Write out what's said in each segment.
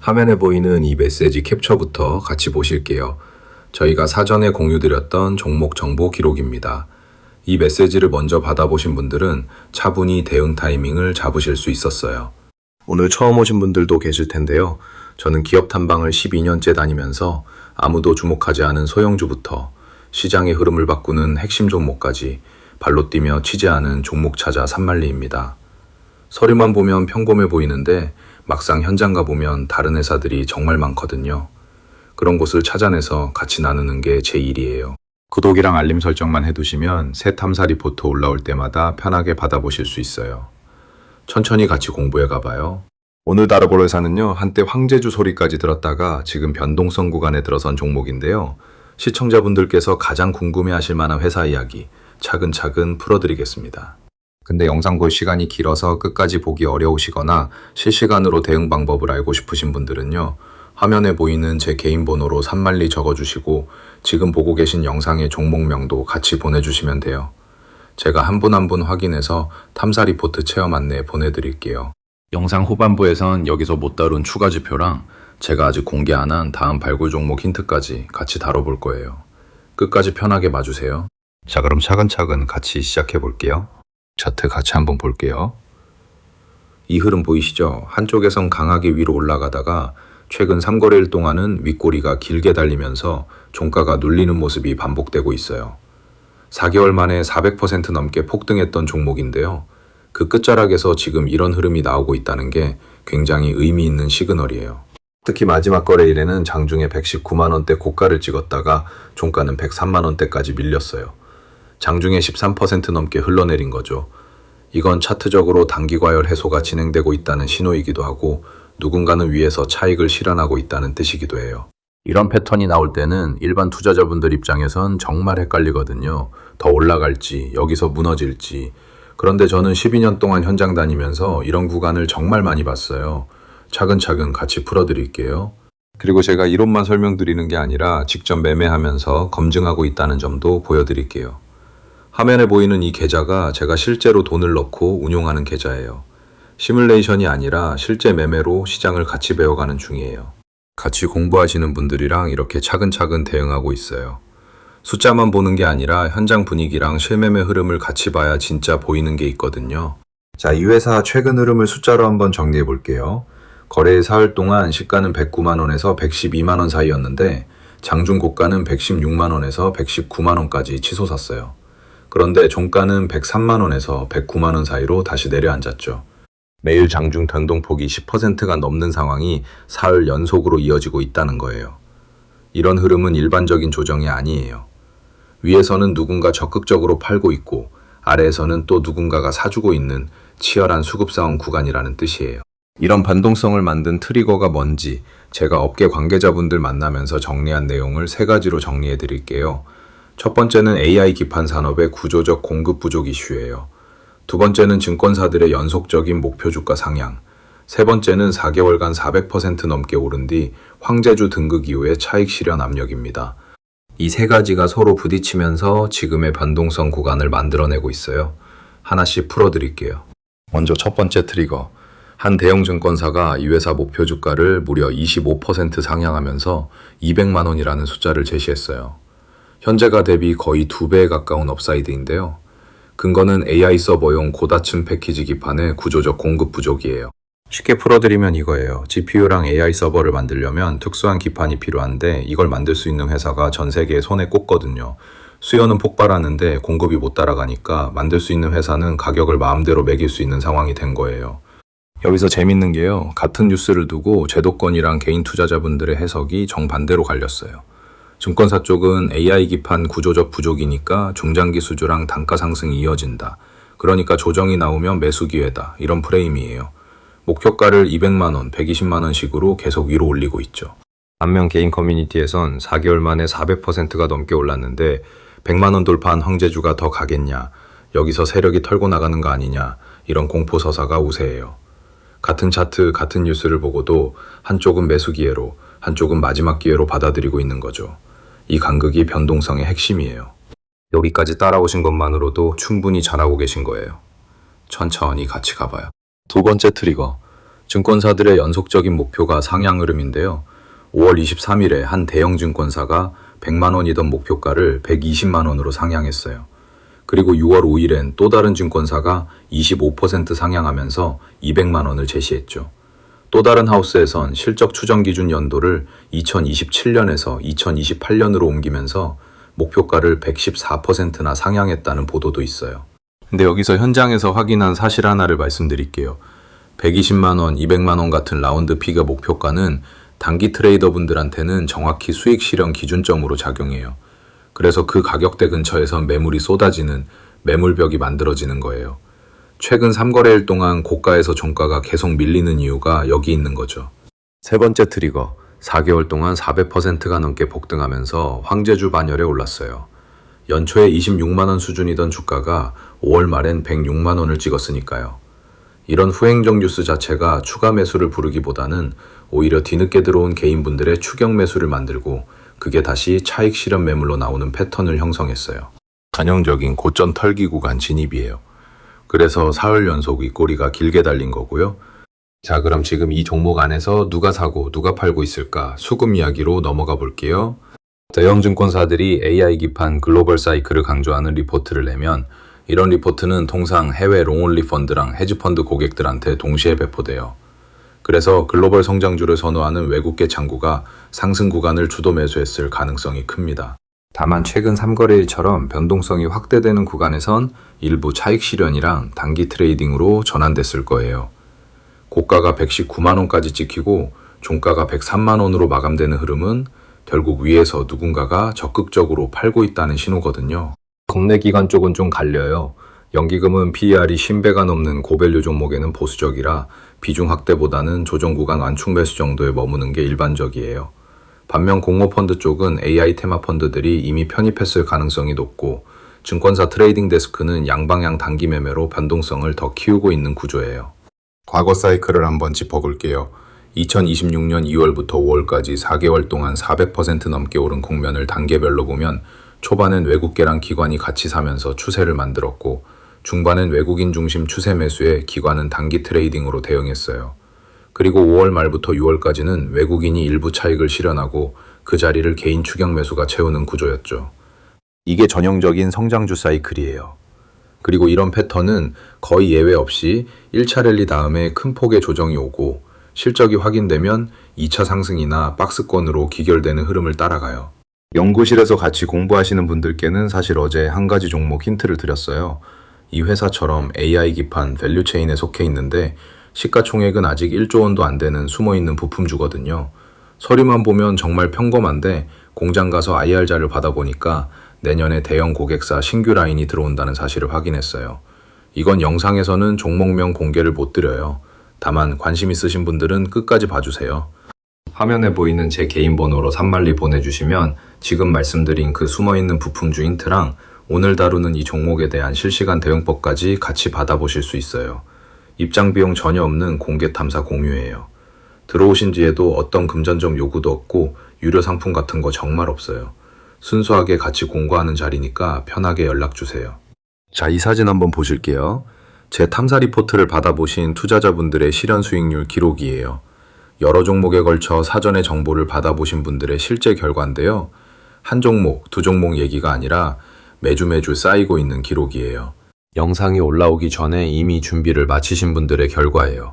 화면에 보이는 이 메시지 캡처부터 같이 보실게요. 저희가 사전에 공유드렸던 종목 정보 기록입니다. 이 메시지를 먼저 받아보신 분들은 차분히 대응 타이밍을 잡으실 수 있었어요. 오늘 처음 오신 분들도 계실 텐데요. 저는 기업 탐방을 12년째 다니면서 아무도 주목하지 않은 소형주부터 시장의 흐름을 바꾸는 핵심 종목까지 발로 뛰며 취재하는 종목 찾아 산만리입니다. 서류만 보면 평범해 보이는데 막상 현장 가보면 다른 회사들이 정말 많거든요. 그런 곳을 찾아내서 같이 나누는 게 제 일이에요. 구독이랑 알림 설정만 해두시면 새 탐사 리포트 올라올 때마다 편하게 받아보실 수 있어요. 천천히 같이 공부해 가봐요. 오늘 다뤄볼 회사는요, 한때 황제주 소리까지 들었다가 지금 변동성 구간에 들어선 종목인데요. 시청자분들께서 가장 궁금해하실 만한 회사 이야기 차근차근 풀어드리겠습니다. 근데 영상 볼 시간이 길어서 끝까지 보기 어려우시거나 실시간으로 대응 방법을 알고 싶으신 분들은요, 화면에 보이는 제 개인 번호로 산만리 적어주시고 지금 보고 계신 영상의 종목명도 같이 보내주시면 돼요. 제가 한 분 한 분 확인해서 탐사 리포트 체험 안내 보내드릴게요. 영상 후반부에선 여기서 못 다룬 추가 지표랑 제가 아직 공개 안 한 다음 발굴 종목 힌트까지 같이 다뤄볼 거예요. 끝까지 편하게 봐주세요. 자, 그럼 차근차근 같이 시작해 볼게요. 차트 같이 한번 볼게요. 이 흐름 보이시죠? 한쪽에선 강하게 위로 올라가다가 최근 3거래일 동안은 윗꼬리가 길게 달리면서 종가가 눌리는 모습이 반복되고 있어요. 4개월 만에 400% 넘게 폭등했던 종목인데요. 그 끝자락에서 지금 이런 흐름이 나오고 있다는 게 굉장히 의미 있는 시그널이에요. 특히 마지막 거래일에는 장중에 119만원대 고가를 찍었다가 종가는 103만원대까지 밀렸어요. 장중에 13% 넘게 흘러내린 거죠. 이건 차트적으로 단기 과열 해소가 진행되고 있다는 신호이기도 하고 누군가는 위에서 차익을 실현하고 있다는 뜻이기도 해요. 이런 패턴이 나올 때는 일반 투자자분들 입장에선 정말 헷갈리거든요. 더 올라갈지, 여기서 무너질지. 그런데 저는 12년 동안 현장 다니면서 이런 구간을 정말 많이 봤어요. 차근차근 같이 풀어드릴게요. 그리고 제가 이론만 설명드리는 게 아니라 직접 매매하면서 검증하고 있다는 점도 보여드릴게요. 화면에 보이는 이 계좌가 제가 실제로 돈을 넣고 운용하는 계좌예요. 시뮬레이션이 아니라 실제 매매로 시장을 같이 배워가는 중이에요. 같이 공부하시는 분들이랑 이렇게 차근차근 대응하고 있어요. 숫자만 보는 게 아니라 현장 분위기랑 실매매 흐름을 같이 봐야 진짜 보이는 게 있거든요. 자, 이 회사 최근 흐름을 숫자로 한번 정리해 볼게요. 거래 사흘 동안 시가는 109만원에서 112만원 사이였는데 장중 고가는 116만원에서 119만원까지 치솟았어요. 그런데 종가는 103만원에서 109만원 사이로 다시 내려앉았죠. 매일 장중 변동폭이 10%가 넘는 상황이 사흘 연속으로 이어지고 있다는 거예요. 이런 흐름은 일반적인 조정이 아니에요. 위에서는 누군가 적극적으로 팔고 있고 아래에서는 또 누군가가 사주고 있는 치열한 수급싸움 구간이라는 뜻이에요. 이런 변동성을 만든 트리거가 뭔지 제가 업계 관계자분들 만나면서 정리한 내용을 세 가지로 정리해 드릴게요. 첫 번째는 AI 기판 산업의 구조적 공급 부족 이슈예요. 두 번째는 증권사들의 연속적인 목표 주가 상향. 세 번째는 4개월간 400% 넘게 오른 뒤 황제주 등극 이후의 차익 실현 압력입니다. 이 세 가지가 서로 부딪히면서 지금의 변동성 구간을 만들어내고 있어요. 하나씩 풀어드릴게요. 먼저 첫 번째 트리거. 한 대형 증권사가 이 회사 목표 주가를 무려 25% 상향하면서 200만 원이라는 숫자를 제시했어요. 현재가 대비 거의 2배에 가까운 업사이드인데요. 근거는 AI 서버용 고다층 패키지 기판의 구조적 공급 부족이에요. 쉽게 풀어드리면 이거예요. GPU랑 AI 서버를 만들려면 특수한 기판이 필요한데 이걸 만들 수 있는 회사가 전 세계에 손에 꼽거든요. 수요는 폭발하는데 공급이 못 따라가니까 만들 수 있는 회사는 가격을 마음대로 매길 수 있는 상황이 된 거예요. 여기서 재밌는 게요. 같은 뉴스를 두고 제도권이랑 개인 투자자분들의 해석이 정반대로 갈렸어요. 증권사 쪽은 AI 기판 구조적 부족이니까 중장기 수주랑 단가 상승이 이어진다. 그러니까 조정이 나오면 매수 기회다. 이런 프레임이에요. 목표가를 200만원, 120만원 식으로 계속 위로 올리고 있죠. 반면 개인 커뮤니티에선 4개월 만에 400%가 넘게 올랐는데 100만원 돌파한 황제주가 더 가겠냐, 여기서 세력이 털고 나가는 거 아니냐, 이런 공포서사가 우세해요. 같은 차트, 같은 뉴스를 보고도 한쪽은 매수 기회로, 한쪽은 마지막 기회로 받아들이고 있는 거죠. 이 간극이 변동성의 핵심이에요. 여기까지 따라오신 것만으로도 충분히 잘하고 계신 거예요. 천천히 같이 가봐요. 두 번째 트리거. 증권사들의 연속적인 목표가 상향 흐름인데요. 5월 23일에 한 대형 증권사가 100만 원이던 목표가를 120만 원으로 상향했어요. 그리고 6월 5일엔 또 다른 증권사가 25% 상향하면서 200만 원을 제시했죠. 또 다른 하우스에선 실적 추정 기준 연도를 2027년에서 2028년으로 옮기면서 목표가를 114%나 상향했다는 보도도 있어요. 근데 여기서 현장에서 확인한 사실 하나를 말씀드릴게요. 120만 원, 200만 원 같은 라운드 피겨 목표가는 단기 트레이더분들한테는 정확히 수익 실현 기준점으로 작용해요. 그래서 그 가격대 근처에선 매물이 쏟아지는 매물벽이 만들어지는 거예요. 최근 3거래일 동안 고가에서 종가가 계속 밀리는 이유가 여기 있는 거죠. 세 번째 트리거, 4개월 동안 400%가 넘게 폭등하면서 황제주 반열에 올랐어요. 연초에 26만 원 수준이던 주가가 5월 말엔 106만 원을 찍었으니까요. 이런 후행적 뉴스 자체가 추가 매수를 부르기보다는 오히려 뒤늦게 들어온 개인분들의 추격 매수를 만들고 그게 다시 차익 실현 매물로 나오는 패턴을 형성했어요. 전형적인 고점 털기 구간 진입이에요. 그래서 사흘 연속 윗꼬리가 길게 달린 거고요. 자, 그럼 지금 이 종목 안에서 누가 사고 누가 팔고 있을까 수급 이야기로 넘어가 볼게요. 대형 증권사들이 AI 기판 글로벌 사이클을 강조하는 리포트를 내면 이런 리포트는 통상 해외 롱온리 펀드랑 헤지펀드 고객들한테 동시에 배포돼요. 그래서 글로벌 성장주를 선호하는 외국계 창구가 상승 구간을 주도 매수했을 가능성이 큽니다. 다만 최근 3거래일처럼 변동성이 확대되는 구간에선 일부 차익 실현이랑 단기 트레이딩으로 전환됐을 거예요. 고가가 119만 원까지 찍히고 종가가 103만 원으로 마감되는 흐름은 결국 위에서 누군가가 적극적으로 팔고 있다는 신호거든요. 국내 기관 쪽은 좀 갈려요. 연기금은 PER이 50배가 넘는 고밸류 종목에는 보수적이라 비중 확대보다는 조정 구간 완충 매수 정도에 머무는 게 일반적이에요. 반면 공모펀드 쪽은 AI 테마 펀드들이 이미 편입했을 가능성이 높고 증권사 트레이딩 데스크는 양방향 단기 매매로 변동성을 더 키우고 있는 구조예요. 과거 사이클을 한번 짚어볼게요. 2026년 2월부터 5월까지 4개월 동안 400% 넘게 오른 국면을 단계별로 보면 초반엔 외국계랑 기관이 같이 사면서 추세를 만들었고 중반엔 외국인 중심 추세 매수에 기관은 단기 트레이딩으로 대응했어요. 그리고 5월 말부터 6월까지는 외국인이 일부 차익을 실현하고 그 자리를 개인 추격 매수가 채우는 구조였죠. 이게 전형적인 성장주 사이클이에요. 그리고 이런 패턴은 거의 예외 없이 1차 랠리 다음에 큰 폭의 조정이 오고 실적이 확인되면 2차 상승이나 박스권으로 기결되는 흐름을 따라가요. 연구실에서 같이 공부하시는 분들께는 사실 어제 한 가지 종목 힌트를 드렸어요. 이 회사처럼 AI 기판 밸류체인에 속해 있는데 시가총액은 아직 1조 원도 안 되는 숨어있는 부품주거든요. 서류만 보면 정말 평범한데 공장 가서 IR자를 받아보니까 내년에 대형 고객사 신규 라인이 들어온다는 사실을 확인했어요. 이건 영상에서는 종목명 공개를 못 드려요. 다만 관심 있으신 분들은 끝까지 봐주세요. 화면에 보이는 제 개인 번호로 산말리 보내주시면 지금 말씀드린 그 숨어있는 부품주 힌트랑 오늘 다루는 이 종목에 대한 실시간 대응법까지 같이 받아보실 수 있어요. 입장 비용 전혀 없는 공개 탐사 공유예요. 들어오신 뒤에도 어떤 금전적 요구도 없고 유료 상품 같은 거 정말 없어요. 순수하게 같이 공부하는 자리니까 편하게 연락 주세요. 자, 이 사진 한번 보실게요. 제 탐사 리포트를 받아보신 투자자분들의 실현 수익률 기록이에요. 여러 종목에 걸쳐 사전에 정보를 받아보신 분들의 실제 결과인데요. 한 종목, 두 종목 얘기가 아니라 매주 쌓이고 있는 기록이에요. 영상이 올라오기 전에 이미 준비를 마치신 분들의 결과예요.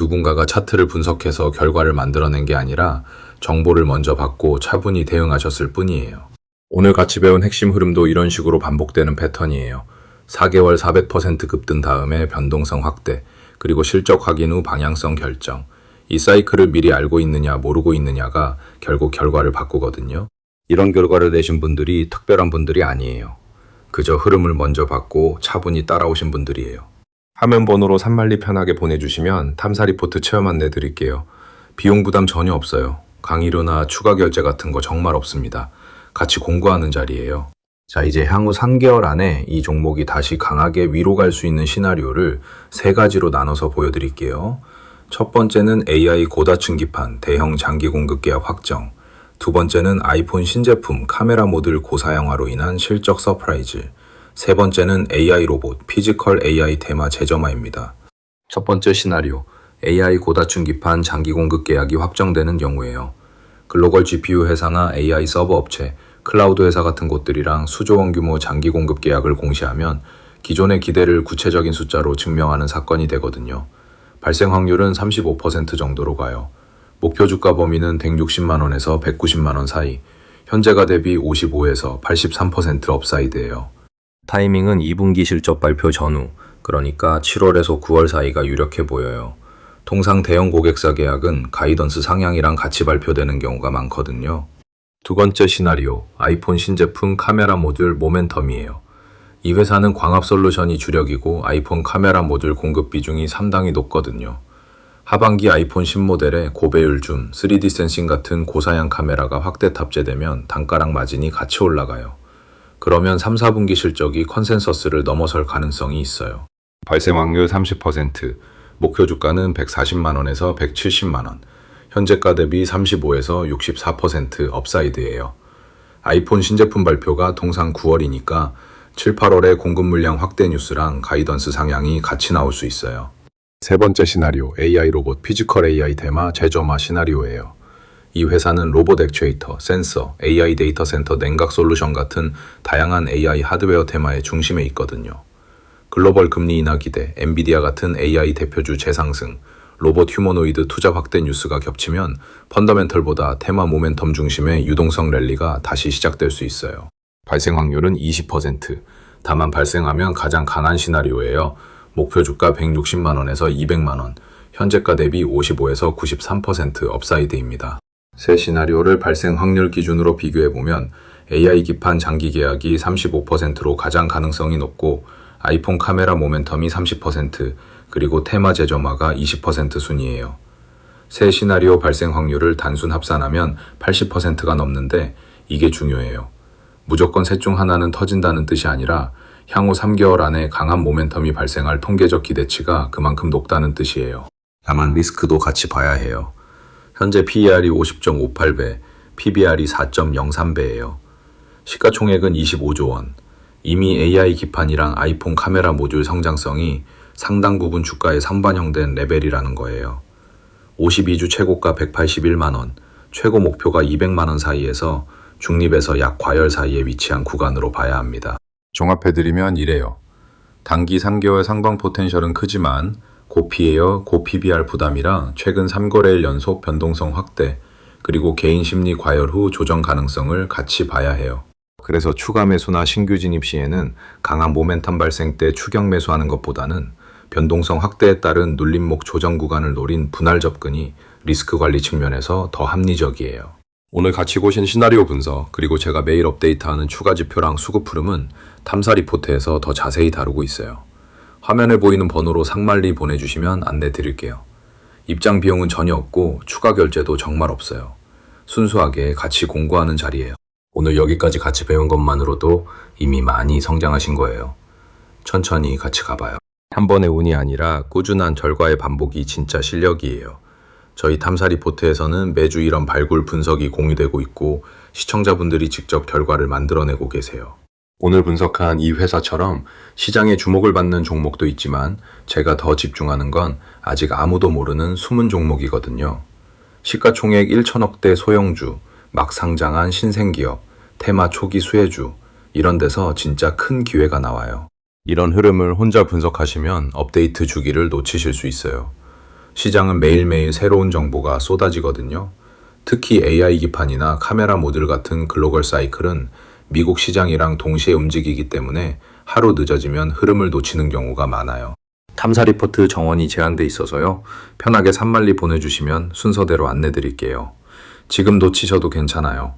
누군가가 차트를 분석해서 결과를 만들어낸 게 아니라 정보를 먼저 받고 차분히 대응하셨을 뿐이에요. 오늘 같이 배운 핵심 흐름도 이런 식으로 반복되는 패턴이에요. 4개월 400% 급등 다음에 변동성 확대, 그리고 실적 확인 후 방향성 결정. 이 사이클을 미리 알고 있느냐 모르고 있느냐가 결국 결과를 바꾸거든요. 이런 결과를 내신 분들이 특별한 분들이 아니에요. 그저 흐름을 먼저 받고 차분히 따라오신 분들이에요. 화면 번호로 산말리 편하게 보내주시면 탐사 리포트 체험 안내 드릴게요. 비용 부담 전혀 없어요. 강의료나 추가 결제 같은 거 정말 없습니다. 같이 공부하는 자리예요. 자, 이제 향후 3개월 안에 이 종목이 다시 강하게 위로 갈 수 있는 시나리오를 3가지로 나눠서 보여드릴게요. 첫 번째는 AI 고다층 기판 대형 장기 공급 계약 확정. 두 번째는 아이폰 신제품 카메라 모듈 고사양화로 인한 실적 서프라이즈. 세 번째는 AI 로봇 피지컬 AI 테마 재점화입니다. 첫 번째 시나리오, AI 고다층 기판 장기 공급 계약이 확정되는 경우에요. 글로벌 GPU 회사나 AI 서버 업체, 클라우드 회사 같은 곳들이랑 수조원 규모 장기 공급 계약을 공시하면 기존의 기대를 구체적인 숫자로 증명하는 사건이 되거든요. 발생 확률은 35% 정도로 가요. 목표 주가 범위는 160만 원에서 190만 원 사이, 현재가 대비 55에서 83% 업사이드예요. 타이밍은 2분기 실적 발표 전후, 그러니까 7월에서 9월 사이가 유력해 보여요. 통상 대형 고객사 계약은 가이던스 상향이랑 같이 발표되는 경우가 많거든요. 두 번째 시나리오, 아이폰 신제품 카메라 모듈 모멘텀이에요. 이 회사는 광합 솔루션이 주력이고 아이폰 카메라 모듈 공급 비중이 상당히 높거든요. 하반기 아이폰 신모델에 고배율 줌, 3D 센싱 같은 고사양 카메라가 확대 탑재되면 단가랑 마진이 같이 올라가요. 그러면 3, 4분기 실적이 컨센서스를 넘어설 가능성이 있어요. 발생 확률 30%, 목표 주가는 140만 원에서 170만 원, 현재가 대비 35에서 64% 업사이드예요. 아이폰 신제품 발표가 통상 9월이니까 7, 8월에 공급 물량 확대 뉴스랑 가이던스 상향이 같이 나올 수 있어요. 세 번째 시나리오, AI 로봇 피지컬 AI 테마 제조마 시나리오예요. 이 회사는 로봇 액추에이터, 센서, AI 데이터 센터 냉각 솔루션 같은 다양한 AI 하드웨어 테마의 중심에 있거든요. 글로벌 금리 인하 기대, 엔비디아 같은 AI 대표주 재상승, 로봇 휴머노이드 투자 확대 뉴스가 겹치면 펀더멘털보다 테마 모멘텀 중심의 유동성 랠리가 다시 시작될 수 있어요. 발생 확률은 20%, 다만 발생하면 가장 강한 시나리오예요. 목표 주가 160만 원에서 200만 원, 현재가 대비 55에서 93% 업사이드입니다. 세 시나리오를 발생 확률 기준으로 비교해보면 AI 기판 장기 계약이 35%로 가장 가능성이 높고 아이폰 카메라 모멘텀이 30%, 그리고 테마 제조마가 20% 순이에요. 세 시나리오 발생 확률을 단순 합산하면 80%가 넘는데 이게 중요해요. 무조건 셋 중 하나는 터진다는 뜻이 아니라 향후 3개월 안에 강한 모멘텀이 발생할 통계적 기대치가 그만큼 높다는 뜻이에요. 다만 리스크도 같이 봐야 해요. 현재 PER이 50.58배, PBR이 4.03배예요. 시가총액은 25조 원. 이미 AI 기판이랑 아이폰 카메라 모듈 성장성이 상당 부분 주가에 상반영된 레벨이라는 거예요. 52주 최고가 181만 원, 최고 목표가 200만 원 사이에서 중립에서 약 과열 사이에 위치한 구간으로 봐야 합니다. 종합해드리면 이래요. 단기 3개월 상방 포텐셜은 크지만 고PER, 고PBR 부담이라 최근 3거래일 연속 변동성 확대, 그리고 개인 심리 과열 후 조정 가능성을 같이 봐야 해요. 그래서 추가 매수나 신규 진입 시에는 강한 모멘텀 발생 때 추격 매수하는 것보다는 변동성 확대에 따른 눌림목 조정 구간을 노린 분할 접근이 리스크 관리 측면에서 더 합리적이에요. 오늘 같이 보신 시나리오 분석, 그리고 제가 매일 업데이트하는 추가 지표랑 수급 흐름은 탐사 리포트에서 더 자세히 다루고 있어요. 화면에 보이는 번호로 상말리 보내주시면 안내 드릴게요. 입장 비용은 전혀 없고 추가 결제도 정말 없어요. 순수하게 같이 공부하는 자리예요. 오늘 여기까지 같이 배운 것만으로도 이미 많이 성장하신 거예요. 천천히 같이 가봐요. 한 번의 운이 아니라 꾸준한 결과의 반복이 진짜 실력이에요. 저희 탐사 리포트에서는 매주 이런 발굴 분석이 공유되고 있고 시청자분들이 직접 결과를 만들어내고 계세요. 오늘 분석한 이 회사처럼 시장에 주목을 받는 종목도 있지만 제가 더 집중하는 건 아직 아무도 모르는 숨은 종목이거든요. 시가총액 1천억대 소형주, 막 상장한 신생기업, 테마 초기 수혜주, 이런 데서 진짜 큰 기회가 나와요. 이런 흐름을 혼자 분석하시면 업데이트 주기를 놓치실 수 있어요. 시장은 매일매일 새로운 정보가 쏟아지거든요. 특히 AI 기판이나 카메라 모듈 같은 글로벌 사이클은 미국 시장이랑 동시에 움직이기 때문에 하루 늦어지면 흐름을 놓치는 경우가 많아요. 탐사 리포트 정원이 제한돼 있어서요. 편하게 산말리 보내주시면 순서대로 안내드릴게요. 지금 놓치셔도 괜찮아요.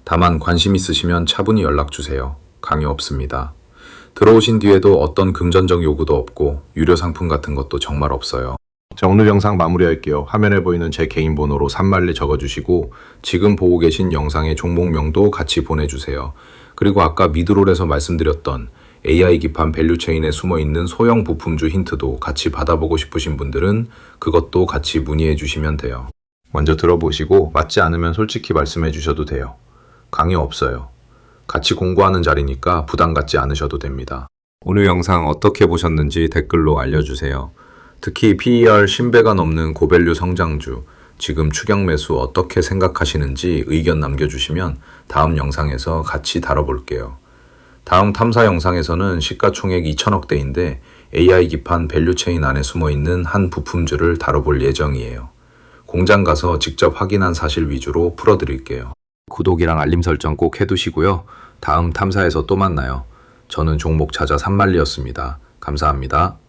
다만 관심 있으시면 차분히 연락주세요. 강요 없습니다. 들어오신 뒤에도 어떤 금전적 요구도 없고 유료 상품 같은 것도 정말 없어요. 자, 오늘 영상 마무리할게요. 화면에 보이는 제 개인 번호로 산말리 적어주시고 지금 보고 계신 영상의 종목명도 같이 보내주세요. 그리고 아까 미드롤에서 말씀드렸던 AI 기판 밸류체인에 숨어있는 소형 부품주 힌트도 같이 받아보고 싶으신 분들은 그것도 같이 문의해 주시면 돼요. 먼저 들어보시고 맞지 않으면 솔직히 말씀해 주셔도 돼요. 강요 없어요. 같이 공부하는 자리니까 부담 갖지 않으셔도 됩니다. 오늘 영상 어떻게 보셨는지 댓글로 알려주세요. 특히 PER 10배가 넘는 고밸류 성장주, 지금 추격 매수 어떻게 생각하시는지 의견 남겨주시면 다음 영상에서 같이 다뤄볼게요. 다음 탐사 영상에서는 시가총액 2천억대인데 AI 기판 밸류체인 안에 숨어있는 한 부품주를 다뤄볼 예정이에요. 공장 가서 직접 확인한 사실 위주로 풀어드릴게요. 구독이랑 알림 설정 꼭 해두시고요. 다음 탐사에서 또 만나요. 저는 종목 찾아 산만리였습니다. 감사합니다.